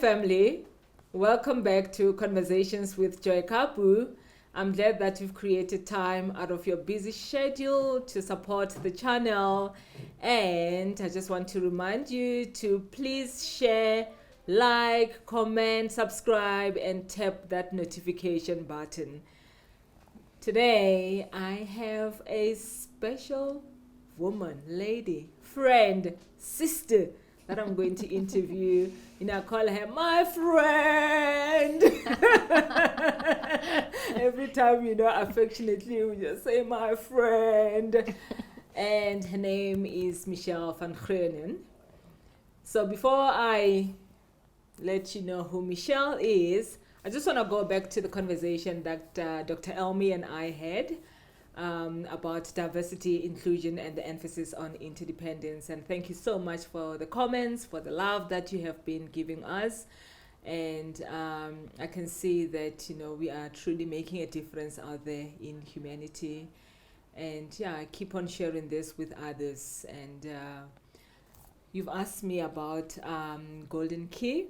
family. Welcome back to Conversations with Joy Kaapu. I'm glad that you've created time out of your busy schedule to support the channel. And I just want to remind you to please share, like, comment, subscribe, and tap that notification button. Today, I have a special woman, lady, friend, sister that I'm going to interview. I call her my friend. Every time, affectionately, we just say my friend. And her name is Michelle Van Greunen. So before I let you know who Michelle is, I just want to go back to the conversation that Dr. Elmi and I had about diversity, inclusion, and the emphasis on interdependence. And thank you so much for the comments, for the love that you have been giving us. And I can see that, we are truly making a difference out there in humanity. And yeah, I keep on sharing this with others. And you've asked me about Golden Key.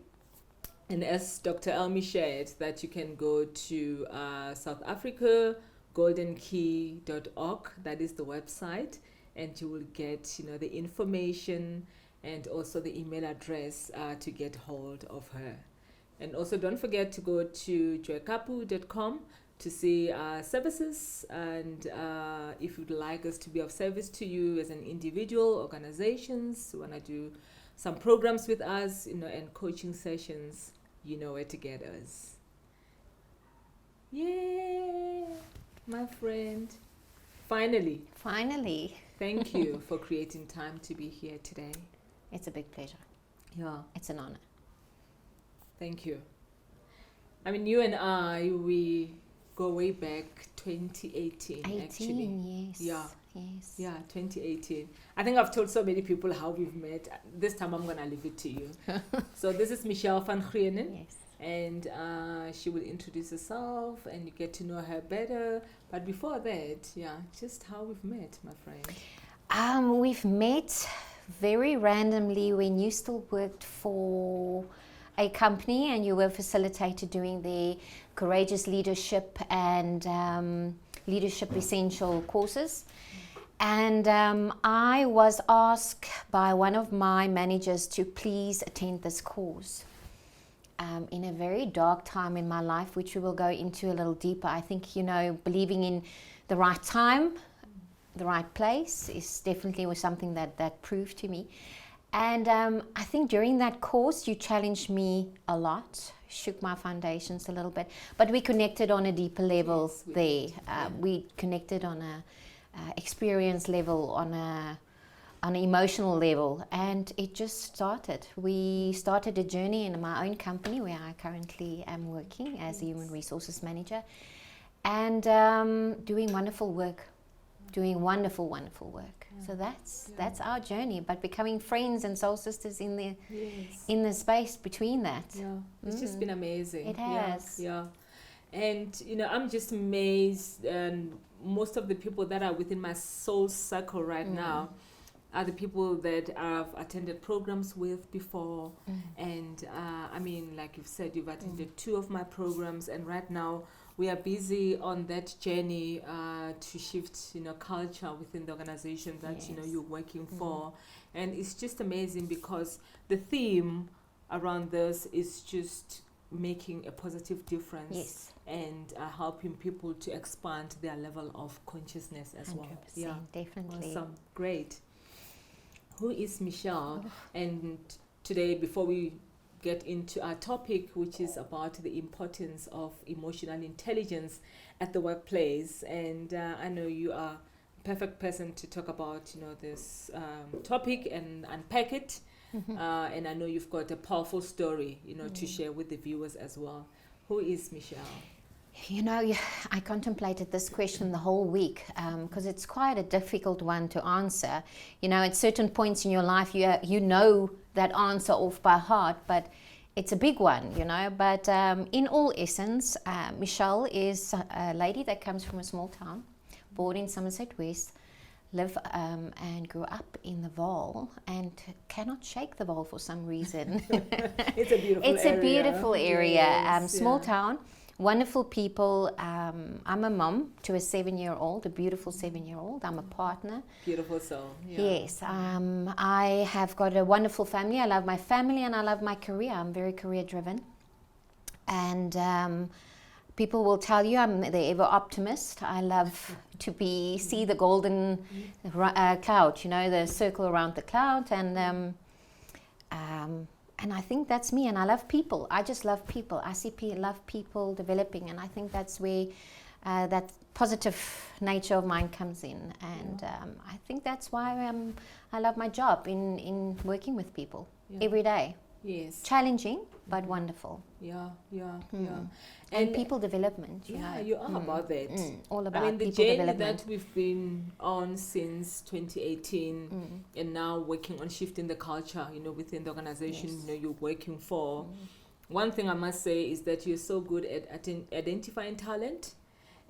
And as Dr. Elmi shared, that you can go to South Africa, goldenkey.org, that is the website, and you will get the information and also the email address to get hold of her. And also don't forget to go to joykaapu.com to see services, and if you'd like us to be of service to you as an individual, organizations, you want to do some programs with us, and coaching sessions, you know where to get us. Yeah, my friend. Finally. Thank you for creating time to be here today. It's a big pleasure. Yeah. It's an honor. Thank you. I mean, you and I, we go way back 2018, actually. Yes. Yeah. Yes. Yeah, 2018. I think I've told so many people how we've met. This time I'm going to leave it to you. So this is Michelle Van Greunen. Yes. And she will introduce herself and you get to know her better. But before that, just how we've met, my friend. We've met very randomly when you still worked for a company and you were facilitated doing the courageous leadership and leadership essential courses. And I was asked by one of my managers to please attend this course. In a very dark time in my life, which we will go into a little deeper. I think, believing in the right time, the right place is definitely was something that proved to me. And I think during that course, you challenged me a lot, shook my foundations a little bit, but we connected on a deeper level. Yes, we connected on a experience level, on an emotional level, and it just started. We started a journey in my own company where I currently am working as a human resources manager, and doing wonderful work. Wonderful work. So that's our journey, but becoming friends and soul sisters in the space between that. Yeah, it's just been amazing. It has. Yeah. And I'm just amazed, and most of the people that are within my soul circle right now are the people that I've attended programs with before. And I mean, like you've said, you've attended 2 of my programs, and right now we are busy on that journey to shift, culture within the organization that, you're working for. And it's just amazing because the theme around this is just making a positive difference and helping people to expand their level of consciousness as 100%, well. Yeah, definitely. Awesome, great. Who is Michelle? And today, before we get into our topic, which is about the importance of emotional intelligence at the workplace, and I know you are a perfect person to talk about, this topic and unpack it. And I know you've got a powerful story, to share with the viewers as well. Who is Michelle? I contemplated this question the whole week because it's quite a difficult one to answer. At certain points in your life, you know that answer off by heart, but it's a big one, But in all essence, Michelle is a lady that comes from a small town, born in Somerset West, live and grew up in the Vaal and cannot shake the Vaal for some reason. It's a beautiful area. It's a beautiful area. Yes, Small yeah. town, wonderful people. I'm a mom to a 7-year-old, a beautiful 7-year-old. I'm a partner. Beautiful soul. Yeah. Yes, I have got a wonderful family. I love my family and I love my career. I'm very career driven. And people will tell you I'm the ever optimist. I love to see the golden cloud, the circle around the cloud. And I think that's me. And I love people. I just love people. Love people developing. And I think that's where that positive nature of mine comes in. And I think that's why I love my job in working with people every day. Yes. Challenging, but wonderful. Yeah. And people development. You are about that. All about I mean, the people journey development. that we've been on since 2018 and now working on shifting the culture, within the organization, you're working for. One thing I must say is that you're so good at identifying talent.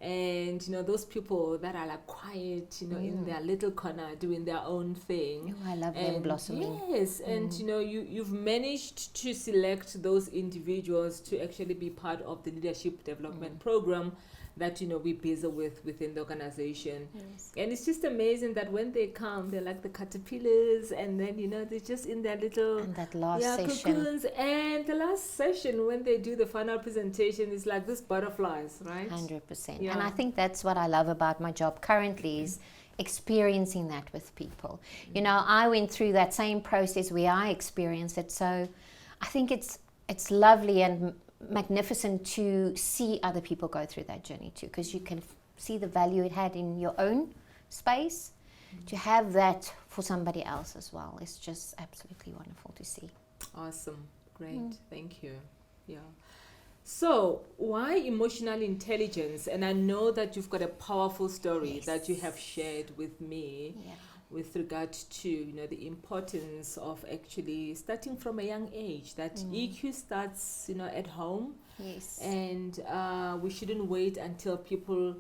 And those people that are like quiet, in their little corner doing their own thing. I love them blossoming. Yes, and you've managed to select those individuals to actually be part of the leadership development program that we're busy within the organization. Yes. And it's just amazing that when they come, they're like the caterpillars, and then they're just in their little And that last session. cocoons. And the last session, when they do the final presentation, is like this butterflies, right? 100%. Yeah. And I think that's what I love about my job currently is experiencing that with people. I went through that same process where I experienced it. So I think it's lovely and magnificent to see other people go through that journey too, because you can see the value it had in your own space. To have that for somebody else as well is just absolutely wonderful to see. Awesome. Great. Thank you. Yeah. So why emotional intelligence? And I know that you've got a powerful story that you have shared with me with regard to the importance of actually starting from a young age, that EQ starts at home. Yes. And we shouldn't wait until people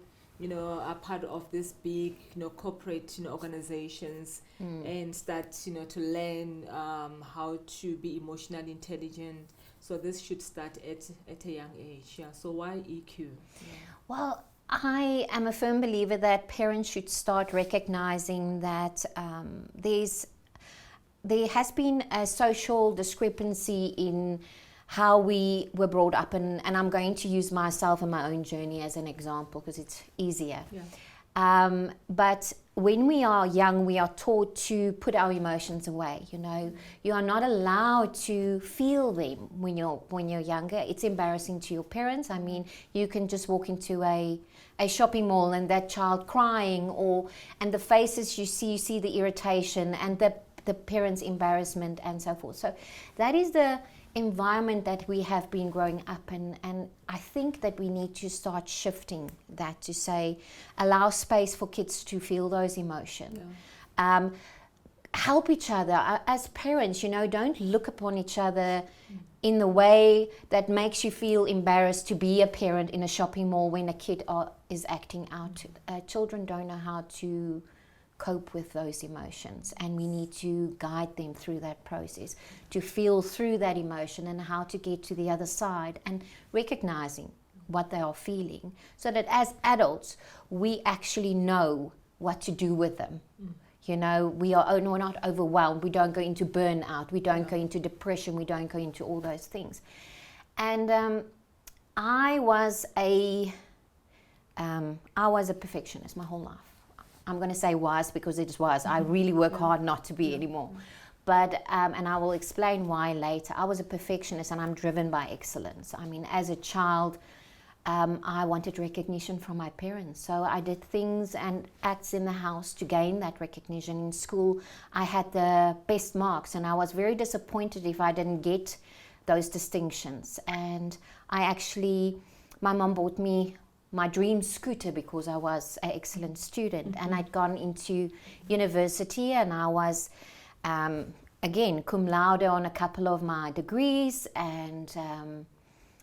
are part of this big corporate organizations and start to learn how to be emotionally intelligent. So this should start at a young age. Yeah. So why EQ? Yeah. Well, I am a firm believer that parents should start recognizing that there has been a social discrepancy in how we were brought up, and I'm going to use myself and my own journey as an example because it's easier. Yeah. But when we are young, we are taught to put our emotions away. You are not allowed to feel them when you're younger. It's embarrassing to your parents. I mean, you can just walk into a shopping mall and that child crying, and the faces you see the irritation and the parents' embarrassment and so forth. So that is the environment that we have been growing up in, and I think that we need to start shifting that to say, allow space for kids to feel those emotions. Yeah. Help each other as parents. Don't look upon each other in the way that makes you feel embarrassed to be a parent in a shopping mall when a kid is acting out. Children don't know how to cope with those emotions, and we need to guide them through that process to feel through that emotion and how to get to the other side and recognizing what they are feeling, so that as adults we actually know what to do with them. We're not overwhelmed, we don't go into burnout, we don't go into depression, we don't go into all those things. And I was a perfectionist my whole life. I'm going to say was because it was. I really work hard not to be anymore. But, and I will explain why later. I was a perfectionist and I'm driven by excellence. I mean, as a child, I wanted recognition from my parents. So I did things and acts in the house to gain that recognition. In school, I had the best marks and I was very disappointed if I didn't get those distinctions. And my mom bought me my dream scooter because I was an excellent student. And I'd gone into university and I was, again, cum laude on a couple of my degrees, and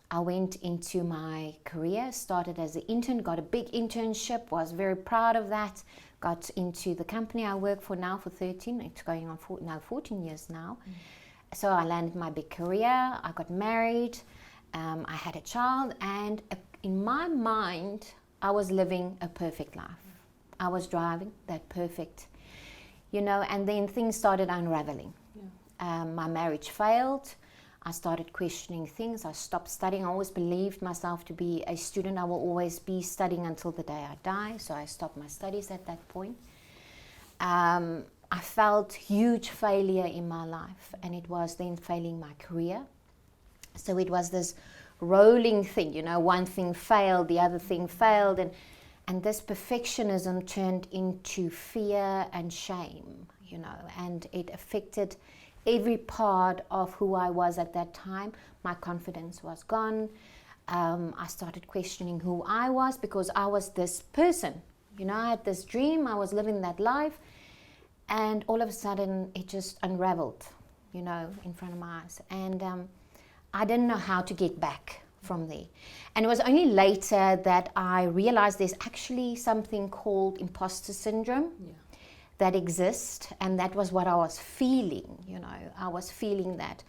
I went into my career, started as an intern, got a big internship, was very proud of that, got into the company I work for now for 13, it's going on 14 years now. So I landed my big career, I got married, I had a child, and in my mind, I was living a perfect life. I was driving that perfect, and then things started unraveling. My marriage failed. I started questioning things. I stopped studying. I always believed myself to be a student. I will always be studying until the day I die. So I stopped my studies at that point. I felt huge failure in my life, and it was then failing my career. So it was this rolling thing, one thing failed, the other thing failed, and this perfectionism turned into fear and shame, and it affected every part of who I was at that time. My confidence was gone. I started questioning who I was, because I was this person. I had this dream, I was living that life, and all of a sudden it just unraveled, in front of my eyes. And I didn't know how to get back from there. And it was only later that I realized there's actually something called imposter syndrome. That exist, and that was what I was feeling. I was feeling that,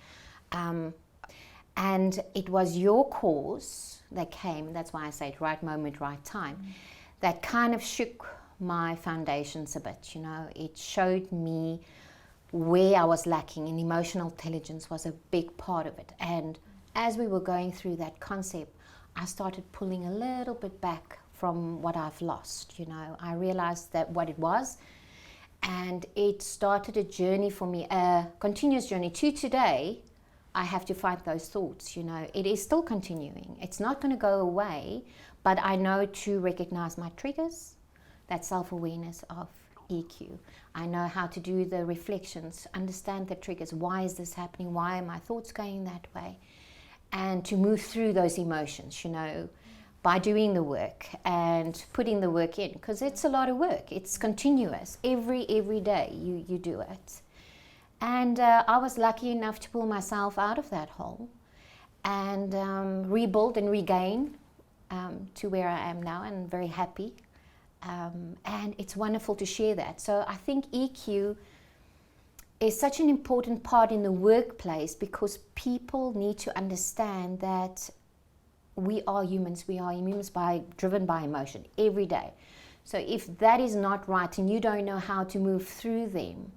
and it was your cause that came. That's why I say it, right moment, right time. That kind of shook my foundations a bit. It showed me where I was lacking, and emotional intelligence was a big part of it. And as we were going through that concept, I started pulling a little bit back from what I've lost. I realized that what it was. And it started a journey for me, a continuous journey to today. I have to fight those thoughts, It is still continuing. It's not going to go away, but I know to recognize my triggers, that self-awareness of EQ. I know how to do the reflections, understand the triggers. Why is this happening? Why are my thoughts going that way? And to move through those emotions, by doing the work and putting the work in, because it's a lot of work. It's continuous. Every day you do it. And I was lucky enough to pull myself out of that hole and rebuild and regain to where I am now, and very happy. And it's wonderful to share that. So I think EQ is such an important part in the workplace, because people need to understand that we are humans. We are humans driven by emotion every day. So if that is not right and you don't know how to move through them,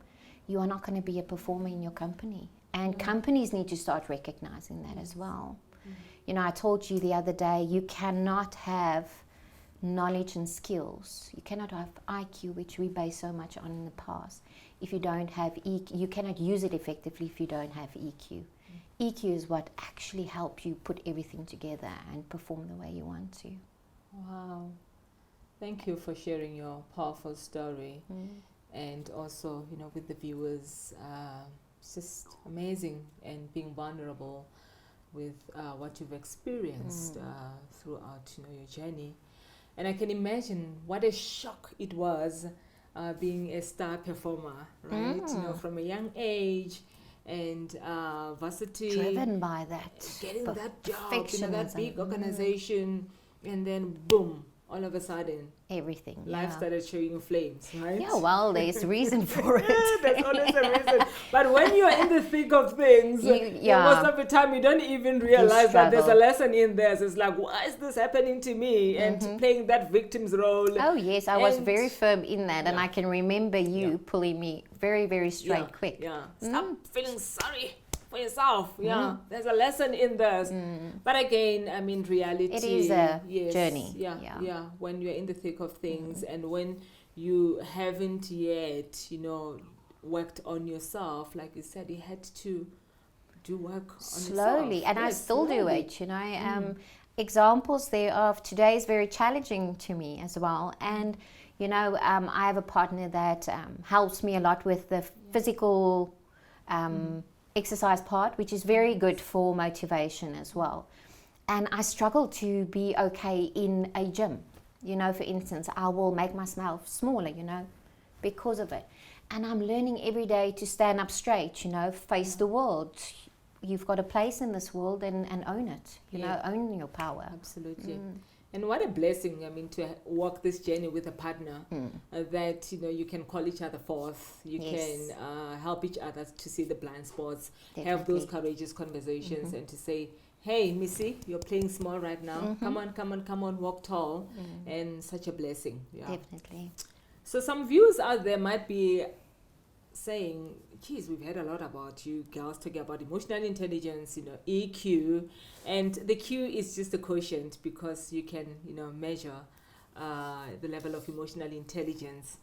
you are not going to be a performer in your company. And companies need to start recognizing that as well. I told you the other day, you cannot have knowledge and skills. You cannot have IQ, which we base so much on in the past. If you don't have EQ, you cannot use it effectively if you don't have EQ. EQ is what actually helps you put everything together and perform the way you want to. Wow. Thank you for sharing your powerful story. And also, with the viewers, it's just amazing, and being vulnerable with what you've experienced throughout your journey. And I can imagine what a shock it was being a star performer, right? From a young age, and varsity, driven by that, getting that job in that big organization, and then boom, all of a sudden everything, life started showing flames, right? Yeah, well, there's reason for it. There's always a reason. But when you're in the thick of things, most of the time you don't even realize that there's a lesson in there. So it's like, why is this happening to me? And playing that victim's role. Oh yes, I was very firm in that, and I can remember you pulling me very, very straight quick. Stop feeling sorry for yourself. There's a lesson in this. But again, I mean, reality, it is a journey. When you're in the thick of things, and when you haven't yet worked on yourself, like you said, you had to do work on slowly yourself. And I still do it, examples thereof today is very challenging to me as well. And I have a partner that helps me a lot with the physical exercise part, which is very good for motivation as well. And I struggle to be okay in a gym. For instance, I will make myself smaller, because of it. And I'm learning every day to stand up straight, face the world. You've got a place in this world, and own it, own your power. Absolutely. And what a blessing, I mean, to walk this journey with a partner that, you know, you can call each other forth. You can help each other to see the blind spots, have those courageous conversations and to say, hey, Missy, you're playing small right now. Come on, walk tall. And such a blessing. Yeah. Definitely. So some viewers out there might be saying, geez, we've heard a lot about you girls talking about emotional intelligence, you know, EQ, and the Q is just a quotient because you can, you know, measure the level of emotional intelligence.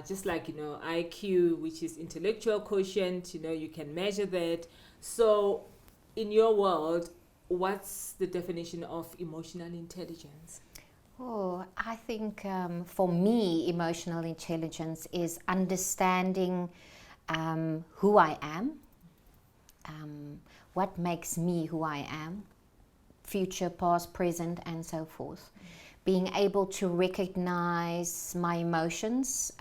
Just like, you know, IQ, which is intellectual quotient, you know, you can measure that. So in your world, what's the definition of emotional intelligence? Oh, I think for me, emotional intelligence is understanding who I am, what makes me who I am, future, past, present, and so forth. Being able to recognize my emotions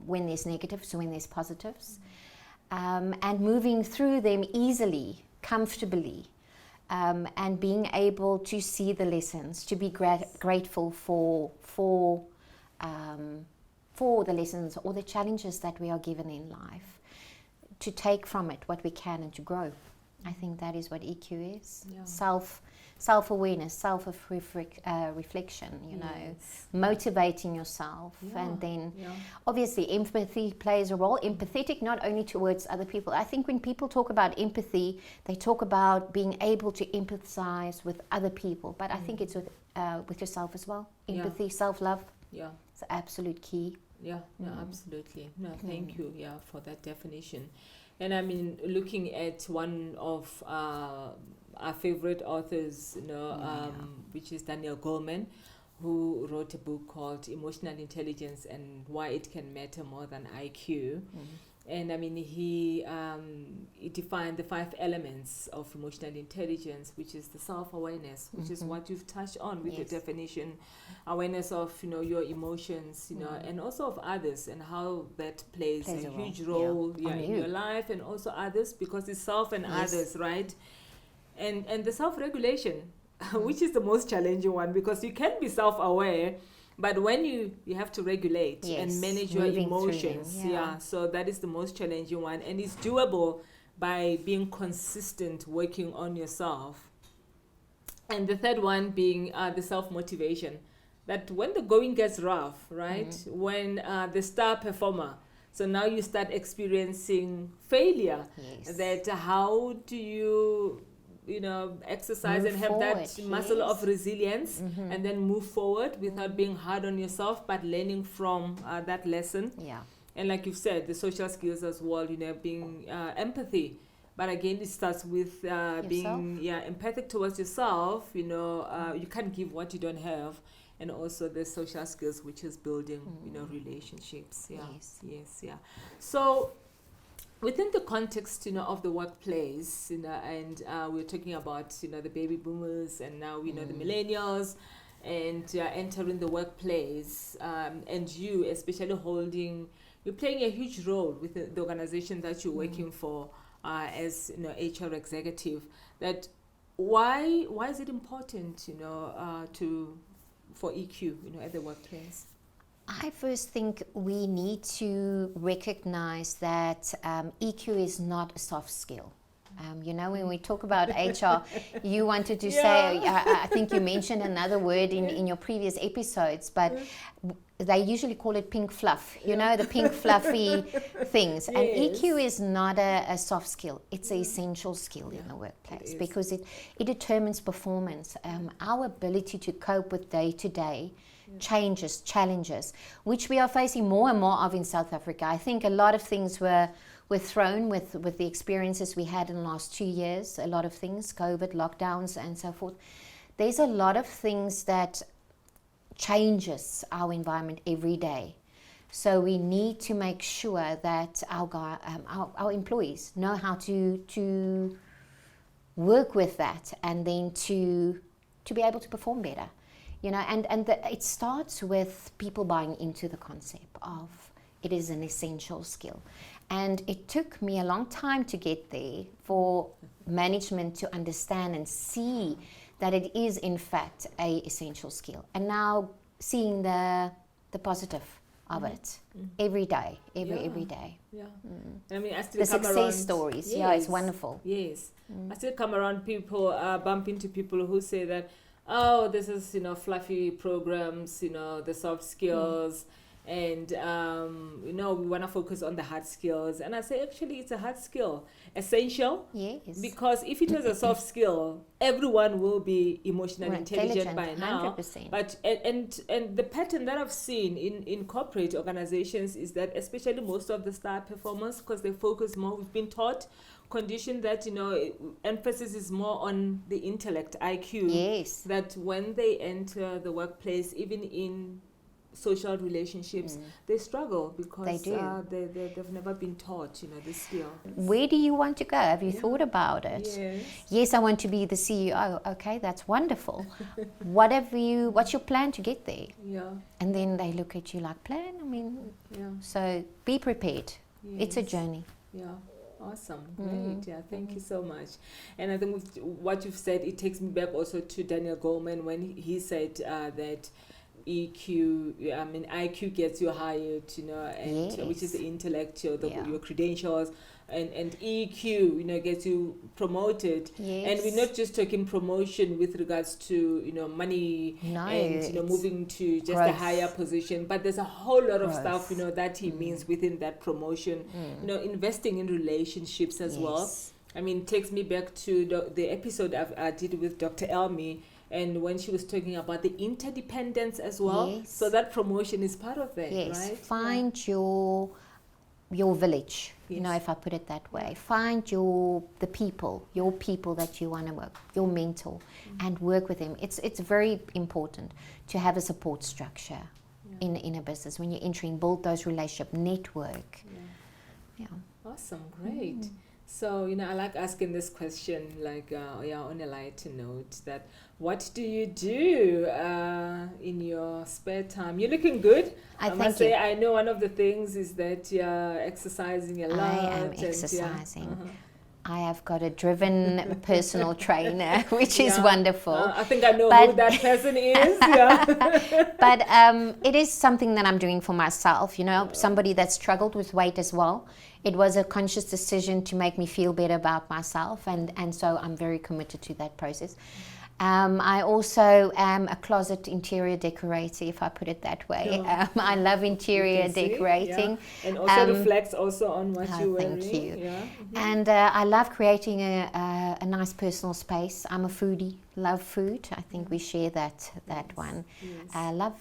when there's negatives, when there's positives, and moving through them easily, comfortably. And being able to see the lessons, to be grateful for the lessons or the challenges that we are given in life, to take from it what we can and to grow. I think that is what EQ is. Yeah. Self-awareness, self-reflection, you know, motivating yourself. And then obviously empathy plays a role. Empathetic not only towards other people. I think when people talk about empathy, they talk about being able to empathize with other people. But I think it's with yourself as well. Empathy, self-love. Yeah. It's the absolute key. Yeah, no, absolutely. No, thank you, for that definition. And I mean, looking at one of our favorite authors, you know, which is Daniel Goleman, who wrote a book called Emotional Intelligence and Why It Can Matter More Than IQ. And I mean, he defined the 5 elements of emotional intelligence, which is the self-awareness, which is what you've touched on with the definition, awareness of, you know, your emotions, you know, and also of others and how that plays a huge role in your life and also others, because it's self and others, right? And the self-regulation, which is the most challenging one, because you can be self-aware, but when you have to regulate and manage your emotions, so that is the most challenging one, and it's doable by being consistent, working on yourself. And the third one being the self-motivation, that when the going gets rough, right, when the star performer, so now you start experiencing failure, that how do you know, exercise and have that muscle of resilience and then move forward without being hard on yourself, but learning from that lesson. And like you've said, the social skills as well, you know, being empathy. But again, it starts with being empathic towards yourself. You know, you can't give what you don't have. And also the social skills, which is building, you know, relationships. So within the context, you know, of the workplace, you know, and we're talking about, you know, the baby boomers and now, you know, the millennials and entering the workplace, and you especially you're playing a huge role with the organization that you're working for as, you know, HR executive. That why is it important, you know, for EQ, you know, at the workplace? I first think we need to recognize that EQ is not a soft skill. You know, when we talk about HR, you wanted to say, I think you mentioned another word in your previous episodes, but they usually call it pink fluff, you know, the pink fluffy things. And EQ is not a soft skill. It's an essential skill in the workplace because it determines performance. Our ability to cope with day-to-day changes, challenges, which we are facing more and more of in South Africa. I think a lot of things were thrown with the experiences we had in the last 2 years, a lot of things, COVID, lockdowns, and so forth. There's a lot of things that changes our environment every day. So we need to make sure that our employees know how to work with that and then to be able to perform better. You know, it starts with people buying into the concept of it is an essential skill. And it took me a long time to get there for management to understand and see that it is in fact a essential skill. And now seeing the positive of it every day, every day. Yeah. I mean, I still The come success around, stories, yes, it's wonderful. Yes. I still come around people, bump into people who say that, oh, this is, fluffy programs, the soft skills, and, we want to focus on the hard skills. And I say, actually, it's a hard skill. Essential. Yes. Because if it was a soft skill, everyone will be emotionally intelligent by now. 100%. But and the pattern that I've seen in corporate organizations is that especially most of the star performers, because they focus more, we've been taught, conditioned that emphasis is more on the intellect, IQ. Yes. That when they enter the workplace, even in social relationships, they struggle because They do. They've never been taught, this skill. Where do you want to go? Have you thought about it? Yes. Yes, I want to be the CEO. Okay, that's wonderful. What's your plan to get there? Yeah. And then they look at you like, plan? I mean, Yeah. so be prepared. It's a Yes. journey. Yeah, awesome, great. Yeah, thank you so much. And I think with what you've said, it takes me back also to Daniel Goleman when he said that IQ gets you hired, and which is the intellectual, your credentials, and EQ, gets you promoted. Yes. And we're not just talking promotion with regards to, money and, moving to just a higher position, but there's a whole lot of stuff, that he means within that promotion, investing in relationships as well. I mean, takes me back to the episode I did with Dr. Elmi, and when she was talking about the interdependence as well. Yes. So that promotion is part of that, Yes. right? Find your village, Yes. if I put it that way. Find your people that you want to work, your mentor, and work with them. It's very important to have a support structure in a business. When you're entering, build those relationship, network. Yeah. Awesome, great. So, I like asking this question, like, on a lighter note, that what do you do in your spare time? You're looking good. I must say, I know one of the things is that you're exercising a lot. I am exercising. I have got a driven personal trainer, which is wonderful. I think I know who that person is. But it is something that I'm doing for myself, somebody that struggled with weight as well. It was a conscious decision to make me feel better about myself, and so I'm very committed to that process. I also am a closet interior decorator, if I put it that way. I love interior decorating. And also reflects also on what you're wearing. Thank you. And I love creating a nice personal space. I'm a foodie, love food. I think we share that one. I love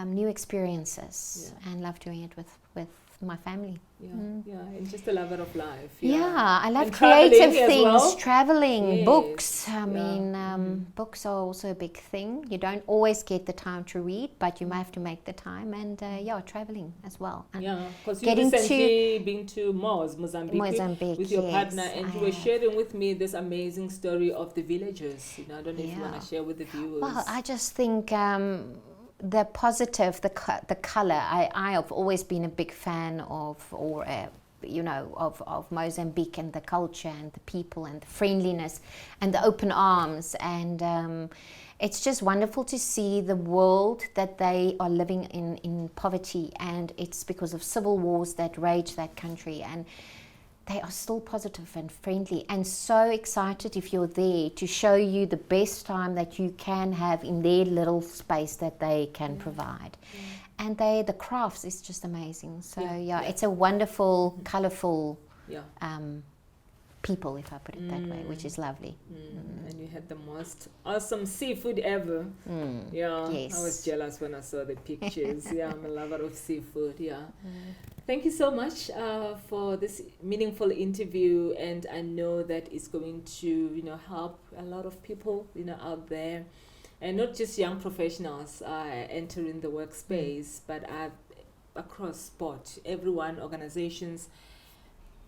new experiences and love doing it with my family. And just a lover of life. I love and creative things, well. Traveling, books. I mean, books are also a big thing. You don't always get the time to read, but you might have to make the time. And traveling as well. And because you recently been to Mozambique with your partner, and you were sharing with me this amazing story of the villagers. I don't know if you want to share with the viewers. Well, I just think the positive, the color. I have always been a big fan of Mozambique and the culture and the people and the friendliness and the open arms, and it's just wonderful to see the world that they are living in poverty, and it's because of civil wars that rage that country, and they are still positive and friendly, and so excited if you're there to show you the best time that you can have in their little space that they can provide. And the crafts is just amazing. So it's a wonderful, colorful people, if I put it that way, which is lovely. And you had the most awesome seafood ever. Yes. I was jealous when I saw the pictures. I'm a lover of seafood. Thank you so much for this meaningful interview, and I know that it's going to help a lot of people out there, and not just young professionals entering the workspace, but across sport, everyone, organizations,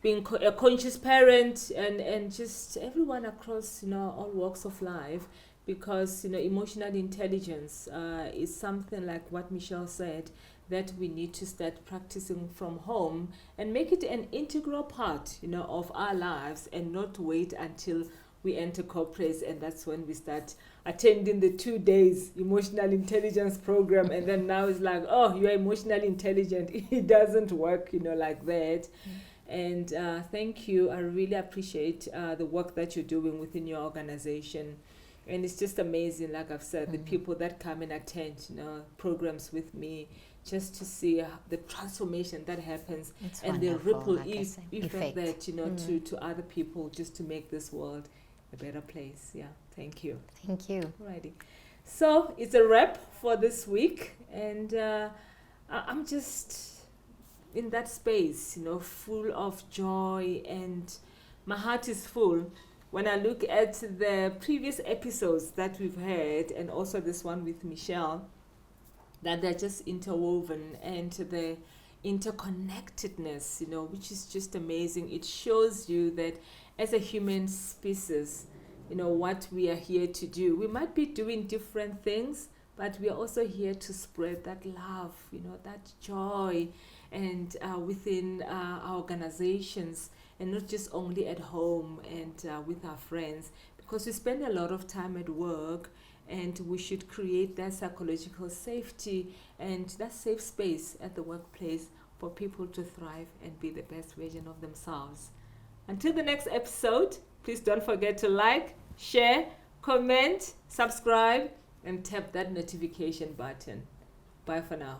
being a conscious parent, and just everyone across all walks of life, because emotional intelligence is something like what Michelle said, that we need to start practicing from home and make it an integral part of our lives, and not wait until we enter corporates, and that's when we start attending the 2 days emotional intelligence program, and then now it's like, oh, you're emotionally intelligent. It doesn't work, like that. And thank you. I really appreciate the work that you're doing within your organization. And it's just amazing, like I've said, the people that come and attend, programs with me, just to see the transformation that happens, It's and the wonderful, ripple like I say, effect effect. that, to other people, just to make this world a better place. Yeah, thank you. Thank you. Alrighty. So it's a wrap for this week, and I'm just in that space, full of joy, and my heart is full when I look at the previous episodes that we've had, and also this one with Michelle, that they're just interwoven, and the interconnectedness, which is just amazing. It shows you that as a human species, what we are here to do. We might be doing different things, but we are also here to spread that love, that joy, and within our organizations, and not just only at home and with our friends, because we spend a lot of time at work, and we should create that psychological safety and that safe space at the workplace for people to thrive and be the best version of themselves. Until the next episode, please don't forget to like, share, comment, subscribe, and tap that notification button. Bye for now.